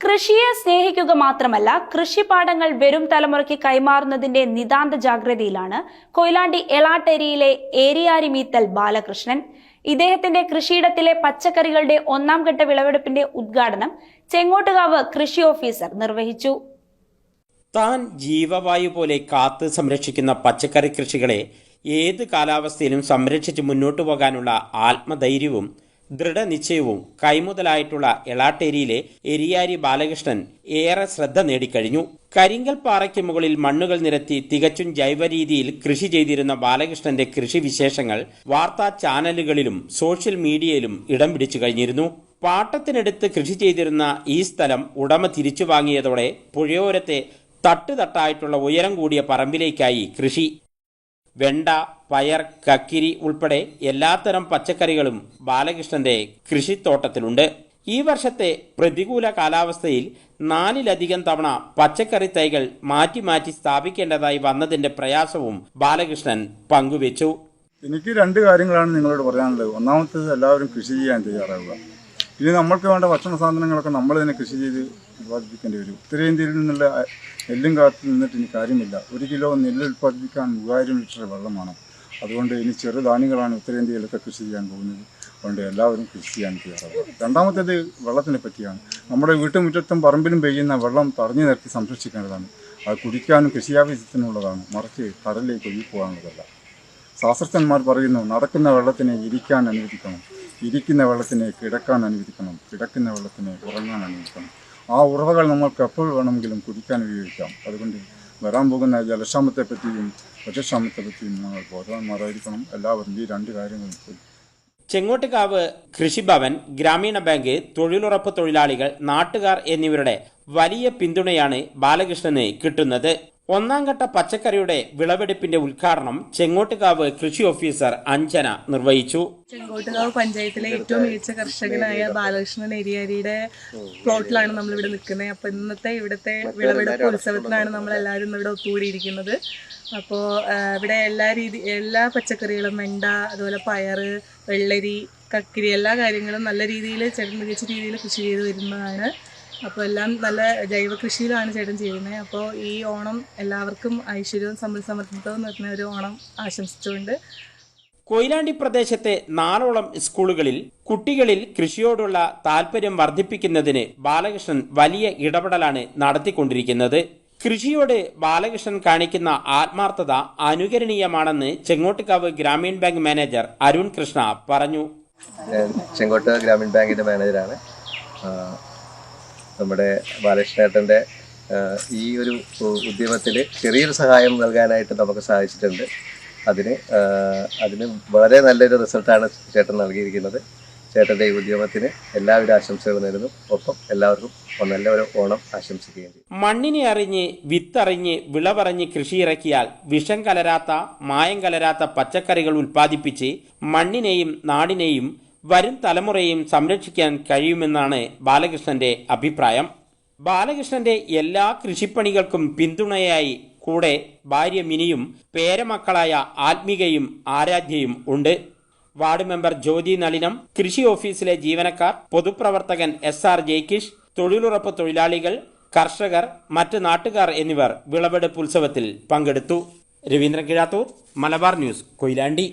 കൃഷിയെ സ്നേഹിക്കുക മാത്രമല്ല കൃഷിപാടങ്ങൾ വരും തലമുറയ്ക്ക് കൈമാറുന്നതിന്റെ നിതാന്ത ജാഗ്രതയിലാണ് കൊയിലാണ്ടി എളാട്ടേരിയിലെ ഏരിയാരി മീത്തൽ ബാലകൃഷ്ണൻ. ഇദ്ദേഹത്തിന്റെ കൃഷിയിടത്തിലെ പച്ചക്കറികളുടെ ഒന്നാം ഘട്ട വിളവെടുപ്പിന്റെ ഉദ്ഘാടനം ചെങ്ങോട്ടുകാവ് കൃഷി ഓഫീസർ നിർവഹിച്ചു. താൻ ജീവവായു പോലെ കാത്ത് സംരക്ഷിക്കുന്ന പച്ചക്കറി കൃഷികളെ ഏത് കാലാവസ്ഥയിലും സംരക്ഷിച്ച് മുന്നോട്ടു പോകാനുള്ള ആത്മധൈര്യവും ദൃഢനിശ്ചയവും കൈമുതലായിട്ടുള്ള എളാട്ടേരിയിലെ എരിയാരി ബാലകൃഷ്ണൻ ഏറെ ശ്രദ്ധ നേടിക്കഴിഞ്ഞു. കരിങ്കൽ പാറയ്ക്ക് മുകളിൽ മണ്ണുകൾ നിരത്തി തികച്ചും ജൈവരീതിയിൽ കൃഷി ചെയ്തിരുന്ന ബാലകൃഷ്ണന്റെ കൃഷി വിശേഷങ്ങൾ വാർത്താ ചാനലുകളിലും സോഷ്യൽ മീഡിയയിലും ഇടം പിടിച്ചു കഴിഞ്ഞിരുന്നു. പാട്ടത്തിനെടുത്ത് കൃഷി ചെയ്തിരുന്ന ഈ സ്ഥലം ഉടമ തിരിച്ചു വാങ്ങിയതോടെ പുഴയോരത്തെ തട്ടുതട്ടായിട്ടുള്ള ഉയരം കൂടിയ പറമ്പിലേക്കായി കൃഷി. വെണ്ട, പയർ, കക്കിരി ഉൾപ്പെടെ എല്ലാത്തരം പച്ചക്കറികളും ബാലകൃഷ്ണന്റെ കൃഷിത്തോട്ടത്തിലുണ്ട്. ഈ വർഷത്തെ പ്രതികൂല കാലാവസ്ഥയിൽ 4ലധികം തവണ പച്ചക്കറി തൈകൾ മാറ്റി മാറ്റി സ്ഥാപിക്കേണ്ടതായി വന്നതിന്റെ പ്രയാസവും ബാലകൃഷ്ണൻ പങ്കുവെച്ചു. എനിക്ക് 2 കാര്യങ്ങളാണ് നിങ്ങളോട് പറയാനുള്ളത്. ഒന്നാമത്തേത്, എല്ലാവരും കൃഷി ചെയ്യാൻ തയ്യാറാവുക. ഇനി നമ്മൾക്ക് വേണ്ട ഭക്ഷണ സാധനങ്ങളൊക്കെ നമ്മൾ തന്നെ കൃഷി ചെയ്ത് ഉത്പാദിപ്പിക്കേണ്ടി വരും. ഉത്തരേന്ത്യയിൽ നിന്നുള്ള നെല്ലും കാത്തു നിന്നിട്ട് ഇനി കാര്യമില്ല. 1 കിലോ നെല്ല് ഉത്പാദിപ്പിക്കാൻ 3000 ലിറ്റർ വെള്ളമാണ്. അതുകൊണ്ട് ഇനി ചെറുധാന്യങ്ങളാണ് ഉത്തരേന്ത്യയിലൊക്കെ കൃഷി ചെയ്യാൻ പോകുന്നത്. അതുകൊണ്ട് എല്ലാവരും കൃഷി ചെയ്യാൻ തയ്യാറാവുക. രണ്ടാമത്തേത് വെള്ളത്തിനെ പറ്റിയാണ്. നമ്മുടെ വീട്ടുമുറ്റത്തും പറമ്പിലും പെയ്യുന്ന വെള്ളം തടഞ്ഞു നിർത്തി സംരക്ഷിക്കേണ്ടതാണ്. അത് കുടിക്കാനും കൃഷിയാവശ്യത്തിനുള്ളതാണ്, മറിച്ച് കടലിലേക്ക് ഒഴുകി പോകാനുള്ളതല്ല. ശാസ്ത്രജ്ഞന്മാർ പറയുന്നു, നടക്കുന്ന വെള്ളത്തിനെ ഇരിക്കാൻ അനുവദിക്കണം, ഇരിക്കുന്ന വെള്ളത്തിനെ കിടക്കാൻ അനുവദിക്കണം, കിടക്കുന്ന വെള്ളത്തിനെ ഉറങ്ങാൻ അനുവദിക്കണം. ആ ഉറവകൾ നമ്മൾക്ക് എപ്പോൾ വേണമെങ്കിലും കുടിക്കാൻ ഉപയോഗിക്കാം. അതുകൊണ്ട് വരാൻ പോകുന്ന ജലക്ഷാമത്തെപ്പറ്റിയും ഭക്ഷ്യക്ഷാമത്തെപ്പറ്റിയും നമ്മൾ ബോധവാന്മാരായിരിക്കണം. എല്ലാവരും ഈ 2 കാര്യങ്ങൾ. ചെങ്ങോട്ടുകാവ് കൃഷിഭവൻ, ഗ്രാമീണ ബാങ്ക്, തൊഴിലുറപ്പ് തൊഴിലാളികൾ, നാട്ടുകാർ എന്നിവരുടെ വലിയ പിന്തുണയാണ് ബാലകൃഷ്ണന് കിട്ടുന്നത്. ഒന്നാം ഘട്ട പച്ചക്കറിയുടെ വിളവെടുപ്പിന്റെ ഉദ്ഘാടനം ചെങ്ങോട്ടുകാവ് കൃഷി ഓഫീസർ അഞ്ജന നിർവഹിച്ചു. ചെങ്ങോട്ടുകാവ് പഞ്ചായത്തിലെ ഏറ്റവും മികച്ച കർഷകനായ ബാലകൃഷ്ണൻ ഏരിയാരിയുടെ പ്ലോട്ടിലാണ് നമ്മളിവിടെ നിൽക്കുന്നത്. അപ്പോൾ ഇന്നത്തെ ഇവിടുത്തെ വിളവെടുപ്പ് ഉത്സവത്തിനാണ് നമ്മളെല്ലാവരും ഇവിടെ ഒത്തുകൂടിയിരിക്കുന്നത്. അപ്പോൾ ഇവിടെ എല്ലാ പച്ചക്കറികളും, വെണ്ട, അതുപോലെ പയർ, വെള്ളരി, കക്കിരി, എല്ലാ കാര്യങ്ങളും നല്ല രീതിയിൽ മികച്ച രീതിയിൽ കൃഷി ചെയ്ത് വരുന്നതാണ്. അപ്പോൾ എല്ലാം നല്ല ജൈവ കൃഷിയിലാണ് ചേട്ടൻ ചെയ്യുന്നത്. അപ്പോൾ ഈ ഓണം എല്ലാവർക്കും ഐശ്വര്യവും സമൃദ്ധവും നിറഞ്ഞ ഒരു ഓണം ആശംസിച്ചുകൊണ്ട്. കൊയിലാണ്ടി പ്രദേശത്തെ 4ഓളം സ്കൂളുകളിൽ കുട്ടികളിൽ കൃഷിയോടുള്ള താല്പര്യം വർദ്ധിപ്പിക്കുന്നതിന് ബാലകൃഷ്ണൻ വലിയ ഇടപെടലാണ് നടത്തിക്കൊണ്ടിരിക്കുന്നത്. കൃഷിയോട് ബാലകൃഷ്ണൻ കാണിക്കുന്ന ആത്മാർത്ഥത അനുകരണീയമാണെന്ന് ചെങ്ങോട്ടുകാവ് ഗ്രാമീൺ ബാങ്ക് മാനേജർ അരുൺ കൃഷ്ണ പറഞ്ഞു. ചെങ്ങോട്ടുകാവ് ഗ്രാമീൺ ബാങ്കിന്റെ മാനേജറാണ്. നമ്മുടെ ബാലകൃഷ്ണേട്ടൻ്റെ ഈ ഒരു ഉദ്യമത്തിൽ ചെറിയൊരു സഹായം നൽകാനായിട്ട് നമുക്ക് സാധിച്ചിട്ടുണ്ട്. അതിന് വളരെ നല്ലൊരു റിസൾട്ടാണ് ചേട്ടൻ നൽകിയിരിക്കുന്നത്. ചേട്ടൻ്റെ ഈ ഉദ്യമത്തിന് എല്ലാവിധ ആശംസകളും നേരുന്നു. ഒപ്പം എല്ലാവർക്കും നല്ലൊരു ഓണം ആശംസിക്കുകയും ചെയ്യും. മണ്ണിനെ അറിഞ്ഞ്, വിത്തറിഞ്ഞ്, വിളവറിഞ്ഞ് കൃഷിയിറക്കിയാൽ വിഷം കലരാത്ത, മായം കലരാത്ത പച്ചക്കറികൾ ഉൽപ്പാദിപ്പിച്ച് മണ്ണിനെയും നാടിനെയും വരും തലമുറയും സംരക്ഷിക്കാൻ കഴിയുമെന്നാണ് ബാലകൃഷ്ണന്റെ അഭിപ്രായം. ബാലകൃഷ്ണന്റെ എല്ലാ കൃഷിപ്പണികൾക്കും പിന്തുണയായി കൂടെ ഭാര്യ മിനിയും പേരമക്കളായ ആത്മികയും ആരാധ്യയും ഉണ്ട്. വാർഡ് മെമ്പർ ജ്യോതി നളിനം, കൃഷി ഓഫീസിലെ ജീവനക്കാർ, പൊതുപ്രവർത്തകൻ SR ജയ്കിഷ്, തൊഴിലുറപ്പ് തൊഴിലാളികൾ, കർഷകർ, മറ്റ് നാട്ടുകാർ എന്നിവർ വിളവെടുപ്പ് ഉത്സവത്തിൽ പങ്കെടുത്തു. രവീന്ദ്രൻ കിഴാത്തൂർ, മലബാർ ന്യൂസ്, കൊയിലാണ്ടി.